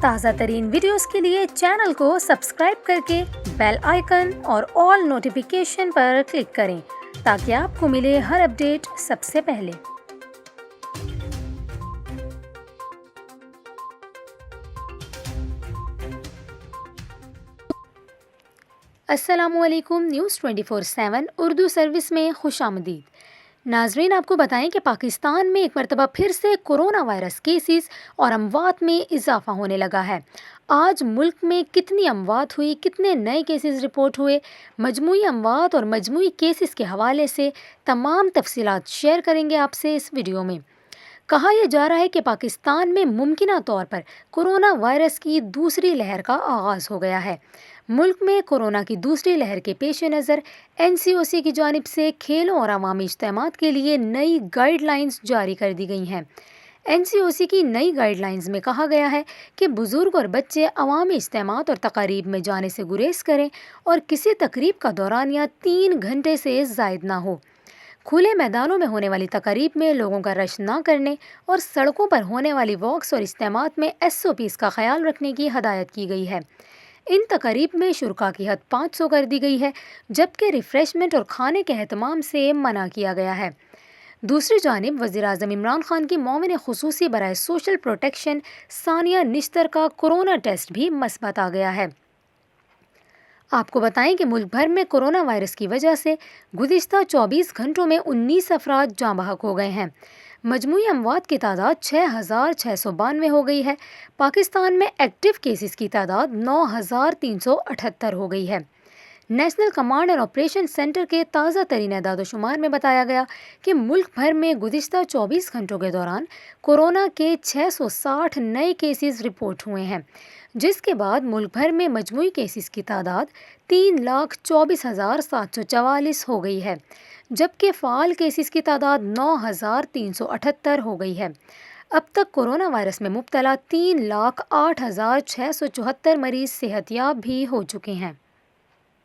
تازہ ترین ویڈیوز کے لیے چینل کو سبسکرائب کر کے بیل آئیکن اور آل نوٹیفیکیشن پر کلک کریں تاکہ آپ کو ملے ہر اپڈیٹ سب سے پہلے۔ السلام علیکم، نیوز 24/7 اردو سروس میں خوش آمدید۔ ناظرین، آپ کو بتائیں کہ پاکستان میں ایک مرتبہ پھر سے کورونا وائرس کیسز اور اموات میں اضافہ ہونے لگا ہے۔ آج ملک میں کتنی اموات ہوئی، کتنے نئے کیسز رپورٹ ہوئے، مجموعی اموات اور مجموعی کیسز کے حوالے سے تمام تفصیلات شیئر کریں گے آپ سے اس ویڈیو میں۔ کہا یہ جا رہا ہے کہ پاکستان میں ممکنہ طور پر کورونا وائرس کی دوسری لہر کا آغاز ہو گیا ہے۔ ملک میں کورونا کی دوسری لہر کے پیش نظر NCOC کی جانب سے کھیلوں اور عوامی اجتماعات کے لیے نئی گائیڈ لائنز جاری کر دی گئی ہیں۔ NCOC کی نئی گائیڈ لائنز میں کہا گیا ہے کہ بزرگ اور بچے عوامی اجتماعات اور تقاریب میں جانے سے گریز کریں اور کسی تقریب کا دورانیہ 3 گھنٹے سے زائد نہ ہو۔ کھلے میدانوں میں ہونے والی تقاریب میں لوگوں کا رش نہ کرنے اور سڑکوں پر ہونے والی واکس اور اجتماعات میں SOPs کا خیال رکھنے کی ہدایت کی گئی ہے۔ ان تقاریب میں شرکاء کی حد 500 کر دی گئی ہے، جبکہ ریفریشمنٹ اور کھانے کے اہتمام سے منع کیا گیا ہے۔ دوسری جانب وزیراعظم عمران خان کی معاون خصوصی برائے سوشل پروٹیکشن ثانیہ نشتر کا کورونا ٹیسٹ بھی مثبت آ گیا ہے۔ آپ کو بتائیں کہ ملک بھر میں کورونا وائرس کی وجہ سے گزشتہ 24 گھنٹوں میں 19 افراد جاں بحق ہو گئے ہیں۔ مجموعی اموات کی تعداد 6,692 ہو گئی ہے۔ پاکستان میں ایکٹیو کیسز کی تعداد 9,378 ہو گئی ہے۔ National command and operation centre کے تازہ ترین اعداد و شمار میں بتایا گیا کہ ملک بھر میں گزشتہ 24 گھنٹوں کے دوران کورونا کے 660 نئے کیسز رپورٹ ہوئے ہیں، جس کے بعد ملک بھر میں مجموعی کیسز کی تعداد 3,24,744 ہو گئی ہے، جبکہ فعال کیسز کی تعداد 9,378 ہو گئی ہے۔ اب تک کورونا وائرس میں مبتلا 3,08,674 مریض صحت یاب بھی ہو چکے ہیں۔